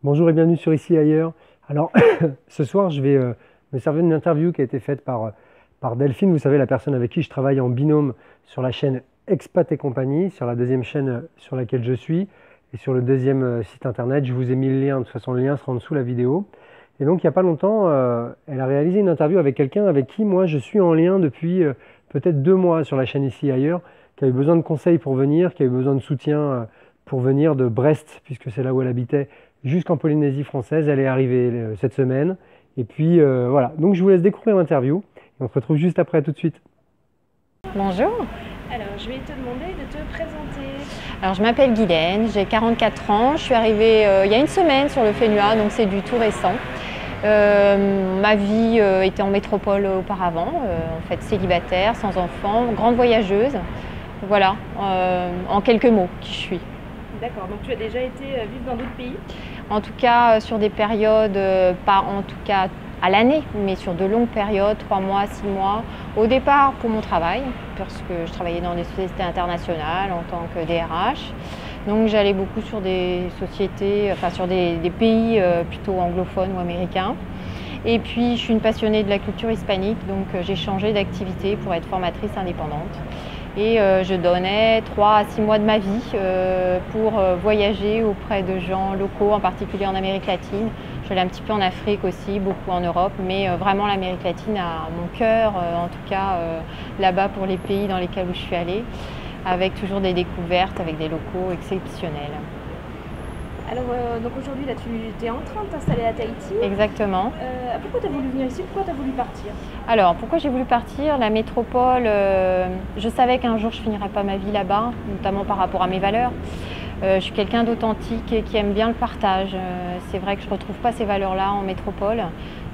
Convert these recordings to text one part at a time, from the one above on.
Bonjour et bienvenue sur Ici et Ailleurs. Alors, ce soir, je vais me servir d'une interview qui a été faite par Delphine, vous savez, la personne avec qui je travaille en binôme sur la chaîne Expat et compagnie, sur la deuxième chaîne sur laquelle je suis, et sur le deuxième site internet. Je vous ai mis le lien, de toute façon, le lien sera en dessous de la vidéo. Et donc, il n'y a pas longtemps, elle a réalisé une interview avec quelqu'un avec qui, moi, je suis en lien depuis peut-être 2 mois sur la chaîne Ici et Ailleurs, qui a eu besoin de conseils pour venir, qui a eu besoin de soutien pour venir de Brest, puisque c'est là où elle habitait, jusqu'en Polynésie française. Elle est arrivée cette semaine. Et puis voilà, donc je vous laisse découvrir l'interview. Et on se retrouve juste après, tout de suite. Bonjour. Alors, je vais te demander de te présenter. Alors, je m'appelle Guylaine, j'ai 44 ans. Je suis arrivée il y a une semaine sur le Fénua, donc c'est du tout récent. Ma vie était en métropole auparavant, en fait célibataire, sans enfant, grande voyageuse. Voilà, en quelques mots, qui je suis. D'accord, donc tu as déjà été vivre dans d'autres pays? En tout cas, sur des périodes, pas en tout cas à l'année, mais sur de longues périodes, 3 mois, 6 mois. Au départ, pour mon travail, parce que je travaillais dans des sociétés internationales en tant que DRH. Donc j'allais beaucoup sur des sociétés, enfin sur des pays plutôt anglophones ou américains. Et puis je suis une passionnée de la culture hispanique, donc j'ai changé d'activité pour être formatrice indépendante. Et je donnais 3 à 6 mois de ma vie pour voyager auprès de gens locaux, en particulier en Amérique latine. Je suis allée un petit peu en Afrique aussi, beaucoup en Europe, mais vraiment l'Amérique latine a mon cœur, en tout cas là-bas pour les pays dans lesquels je suis allée, avec toujours des découvertes, avec des locaux exceptionnels. Alors, donc aujourd'hui, là, tu es en train de t'installer à Tahiti. Exactement. Pourquoi tu as voulu venir ici? Pourquoi tu as voulu partir? Alors, pourquoi j'ai voulu partir? La métropole, je savais qu'un jour je finirais pas ma vie là-bas, notamment par rapport à mes valeurs. Je suis quelqu'un d'authentique et qui aime bien le partage. C'est vrai que je ne retrouve pas ces valeurs-là en métropole.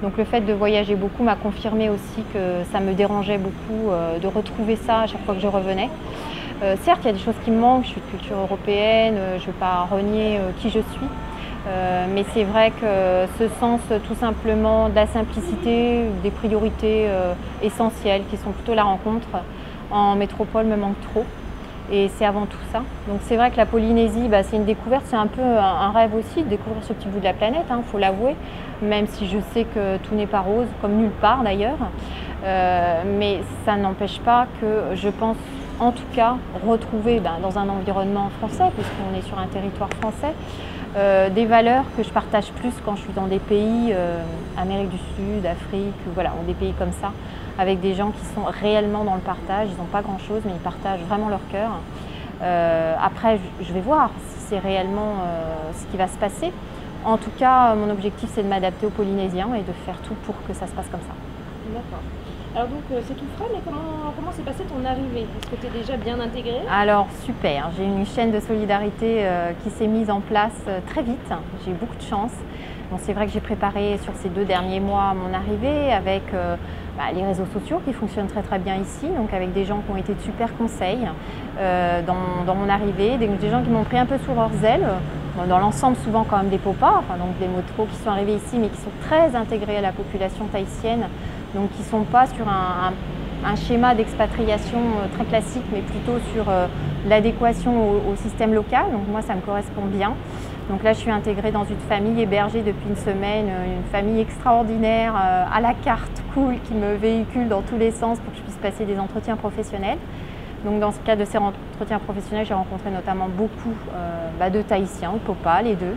Donc le fait de voyager beaucoup m'a confirmé aussi que ça me dérangeait beaucoup de retrouver ça à chaque fois que je revenais. Certes, il y a des choses qui me manquent, je suis de culture européenne, je ne veux pas renier qui je suis. Mais c'est vrai que ce sens tout simplement de la simplicité, des priorités essentielles qui sont plutôt la rencontre en métropole me manque trop. Et c'est avant tout ça. Donc c'est vrai que la Polynésie, c'est une découverte, c'est un peu un rêve aussi de découvrir ce petit bout de la planète, faut l'avouer, même si je sais que tout n'est pas rose, comme nulle part d'ailleurs. Mais ça n'empêche pas que je pense en tout cas retrouver dans un environnement français, puisqu'on est sur un territoire français, des valeurs que je partage plus quand je suis dans des pays, Amérique du Sud, Afrique, voilà, ou des pays comme ça, avec des gens qui sont réellement dans le partage. Ils n'ont pas grand-chose, mais ils partagent vraiment leur cœur. Après, je vais voir si c'est réellement ce qui va se passer. En tout cas, mon objectif, c'est de m'adapter aux Polynésiens et de faire tout pour que ça se passe comme ça. D'accord. Alors donc, c'est tout frais, mais comment s'est passée ton arrivée? Est-ce que tu es déjà bien intégrée? Alors, super. J'ai une chaîne de solidarité qui s'est mise en place très vite. J'ai eu beaucoup de chance. Bon, c'est vrai que j'ai préparé sur ces 2 derniers mois mon arrivée avec les réseaux sociaux qui fonctionnent très très bien ici, donc avec des gens qui ont été de super conseils dans mon arrivée, des gens qui m'ont pris un peu sous leurs ailes, dans l'ensemble souvent quand même des popas, donc des motros qui sont arrivés ici mais qui sont très intégrés à la population tahitienne, donc qui ne sont pas sur un schéma d'expatriation très classique, mais plutôt sur l'adéquation au système local. Donc moi, ça me correspond bien. Donc là, je suis intégrée dans une famille hébergée depuis une semaine, une famille extraordinaire, à la carte, cool, qui me véhicule dans tous les sens pour que je puisse passer des entretiens professionnels. Donc dans ce cadre de ces entretiens professionnels, j'ai rencontré notamment beaucoup de Tahitiens, de Popa, les deux.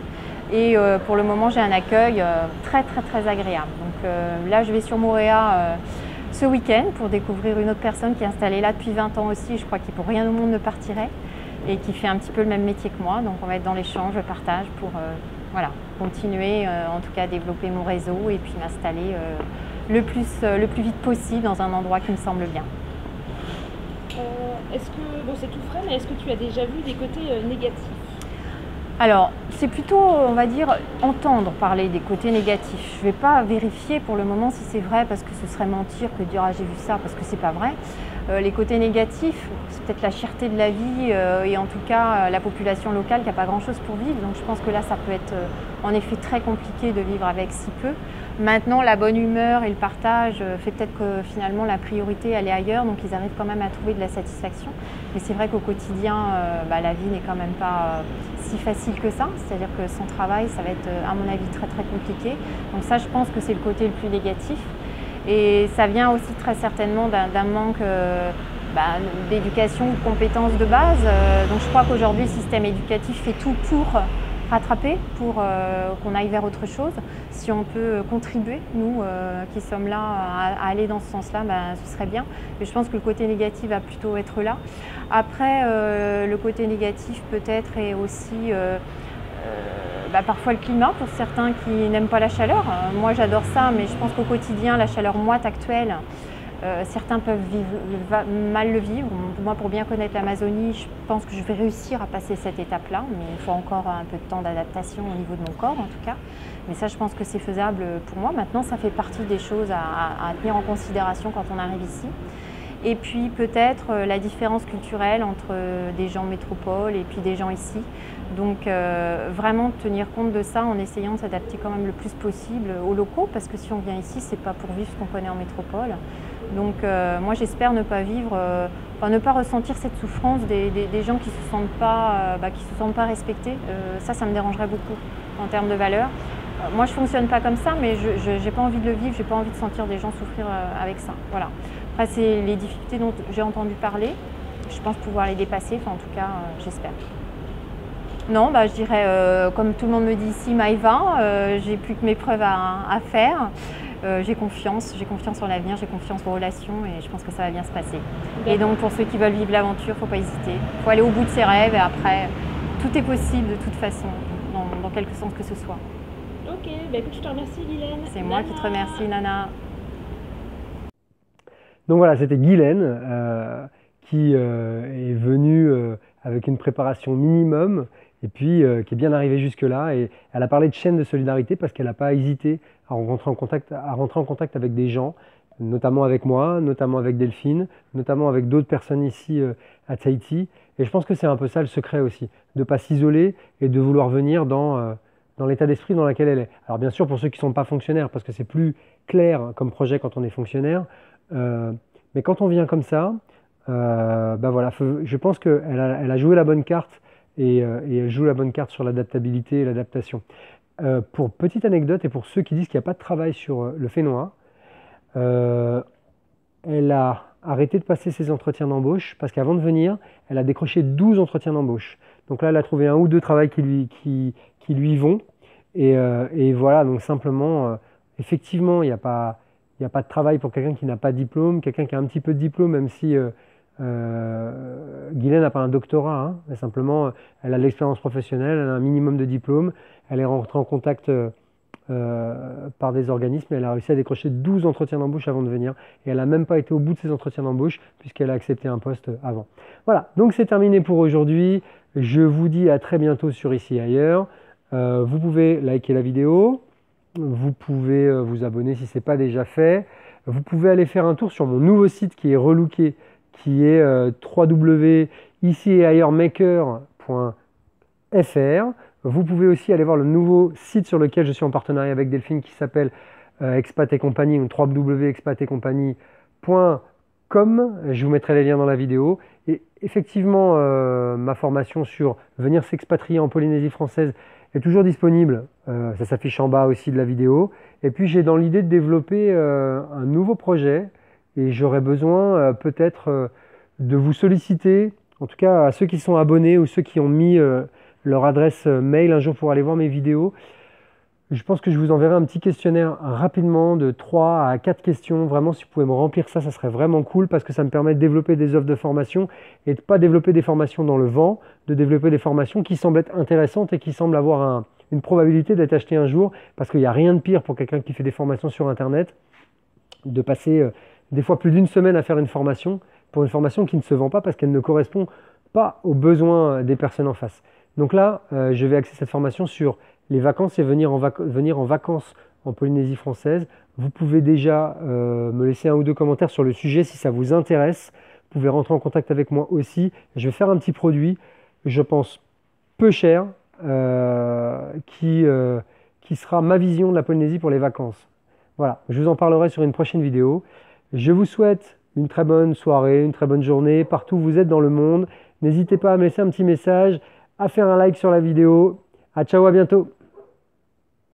Et pour le moment, j'ai un accueil très très très agréable. Donc là, je vais sur Moorea ce week-end pour découvrir une autre personne qui est installée là depuis 20 ans aussi. Je crois qu'il pour rien au monde ne partirait et qui fait un petit peu le même métier que moi. Donc on va être dans l'échange, le partage pour continuer en tout cas à développer mon réseau et puis m'installer le plus vite possible dans un endroit qui me semble bien. C'est tout frais, mais est-ce que tu as déjà vu des côtés négatifs? Alors, c'est plutôt, on va dire, entendre parler des côtés négatifs. Je ne vais pas vérifier pour le moment si c'est vrai, parce que ce serait mentir que de dire « ah, j'ai vu ça », parce que c'est pas vrai. Les côtés négatifs, c'est peut-être la cherté de la vie et en tout cas la population locale qui n'a pas grand-chose pour vivre. Donc je pense que là, ça peut être en effet très compliqué de vivre avec si peu. Maintenant, la bonne humeur et le partage fait peut-être que finalement la priorité elle est ailleurs, donc ils arrivent quand même à trouver de la satisfaction. Mais c'est vrai qu'au quotidien, la vie n'est quand même pas si facile que ça. C'est-à-dire que sans travail, ça va être à mon avis très très compliqué. Donc ça, je pense que c'est le côté le plus négatif. Et ça vient aussi très certainement d'un manque d'éducation ou de compétences de base. Donc je crois qu'aujourd'hui, le système éducatif fait tout pour rattraper, pour qu'on aille vers autre chose. Si on peut contribuer, nous qui sommes là, à aller dans ce sens-là, ce serait bien. Mais je pense que le côté négatif va plutôt être là. Après, le côté négatif peut-être est aussi parfois le climat, pour certains qui n'aiment pas la chaleur. Moi j'adore ça, mais je pense qu'au quotidien, la chaleur moite actuelle, certains peuvent mal le vivre. Moi, pour bien connaître l'Amazonie, je pense que je vais réussir à passer cette étape-là, mais il faut encore un peu de temps d'adaptation au niveau de mon corps en tout cas. Mais ça, je pense que c'est faisable pour moi. Maintenant, ça fait partie des choses à tenir en considération quand on arrive ici. Et puis peut-être la différence culturelle entre des gens en métropole et puis des gens ici. Donc vraiment tenir compte de ça en essayant de s'adapter quand même le plus possible aux locaux, parce que si on vient ici, c'est pas pour vivre ce qu'on connaît en métropole. Donc moi j'espère ne pas vivre, ne pas ressentir cette souffrance des gens qui se sentent pas, respectés. Ça me dérangerait beaucoup en termes de valeurs. Moi je fonctionne pas comme ça, mais je n'ai pas envie de le vivre, j'ai pas envie de sentir des gens souffrir avec ça. Voilà. Après c'est les difficultés dont j'ai entendu parler, je pense pouvoir les dépasser, en tout cas j'espère. Non, je dirais, comme tout le monde me dit ici, Maëva, j'ai plus que mes preuves à faire. J'ai confiance en l'avenir, j'ai confiance aux relations et je pense que ça va bien se passer. Et donc pour ceux qui veulent vivre l'aventure, il ne faut pas hésiter. Il faut aller au bout de ses rêves et après, tout est possible de toute façon, dans quelque sens que ce soit. Ok, écoute, je te remercie Guylaine. C'est moi qui te remercie Nana. Donc voilà, c'était Guylaine qui est venue avec une préparation minimum et puis qui est bien arrivée jusque-là. Et elle a parlé de chaîne de solidarité parce qu'elle n'a pas hésité à rentrer en contact avec des gens, notamment avec moi, notamment avec Delphine, notamment avec d'autres personnes ici à Tahiti. Et je pense que c'est un peu ça le secret aussi, de ne pas s'isoler et de vouloir venir dans l'état d'esprit dans lequel elle est. Alors bien sûr pour ceux qui ne sont pas fonctionnaires, parce que c'est plus clair comme projet quand on est fonctionnaire, mais quand on vient comme ça, voilà, je pense qu'elle a joué la bonne carte et elle joue la bonne carte sur l'adaptabilité et l'adaptation. Pour petite anecdote et pour ceux qui disent qu'il n'y a pas de travail sur le Fénois, elle a arrêté de passer ses entretiens d'embauche parce qu'avant de venir, elle a décroché 12 entretiens d'embauche. Donc là, elle a trouvé un ou deux travails qui lui vont. Et voilà, donc simplement, effectivement, il n'y a pas de travail pour quelqu'un qui n'a pas de diplôme, quelqu'un qui a un petit peu de diplôme, même si Guylaine n'a pas un doctorat, hein, mais simplement, elle a de l'expérience professionnelle, elle a un minimum de diplôme, elle est rentrée en contact par des organismes et elle a réussi à décrocher 12 entretiens d'embauche avant de venir. Et elle n'a même pas été au bout de ses entretiens d'embauche puisqu'elle a accepté un poste avant. Voilà, donc c'est terminé pour aujourd'hui. Je vous dis à très bientôt sur Ici et Ailleurs. Vous pouvez liker la vidéo, vous pouvez vous abonner si ce n'est pas déjà fait. Vous pouvez aller faire un tour sur mon nouveau site qui est relooké, qui est www.icietailleurs.maker.fr. Vous pouvez aussi aller voir le nouveau site sur lequel je suis en partenariat avec Delphine qui s'appelle Expat et Compagnie, donc www.expatetcompagnie.com. Je vous mettrai les liens dans la vidéo. Et effectivement, ma formation sur venir s'expatrier en Polynésie française est toujours disponible. Ça s'affiche en bas aussi de la vidéo. Et puis j'ai dans l'idée de développer un nouveau projet et j'aurais besoin peut-être de vous solliciter, en tout cas à ceux qui sont abonnés ou ceux qui ont mis leur adresse mail un jour pour aller voir mes vidéos. Je pense que je vous enverrai un petit questionnaire rapidement de 3 à 4 questions. Vraiment, si vous pouvez me remplir ça, ça serait vraiment cool parce que ça me permet de développer des offres de formation et de ne pas développer des formations dans le vent, de développer des formations qui semblent être intéressantes et qui semblent avoir une probabilité d'être achetées un jour, parce qu'il n'y a rien de pire pour quelqu'un qui fait des formations sur Internet, de passer des fois plus d'une semaine à faire une formation, pour une formation qui ne se vend pas parce qu'elle ne correspond pas aux besoins des personnes en face. Donc là, je vais axer cette formation sur les vacances et venir en vacances en Polynésie française. Vous pouvez déjà me laisser un ou deux commentaires sur le sujet si ça vous intéresse. Vous pouvez rentrer en contact avec moi aussi. Je vais faire un petit produit, je pense, peu cher, qui sera ma vision de la Polynésie pour les vacances. Voilà, je vous en parlerai sur une prochaine vidéo. Je vous souhaite une très bonne soirée, une très bonne journée, partout où vous êtes dans le monde. N'hésitez pas à me laisser un petit message, à faire un like sur la vidéo. À ciao, à bientôt.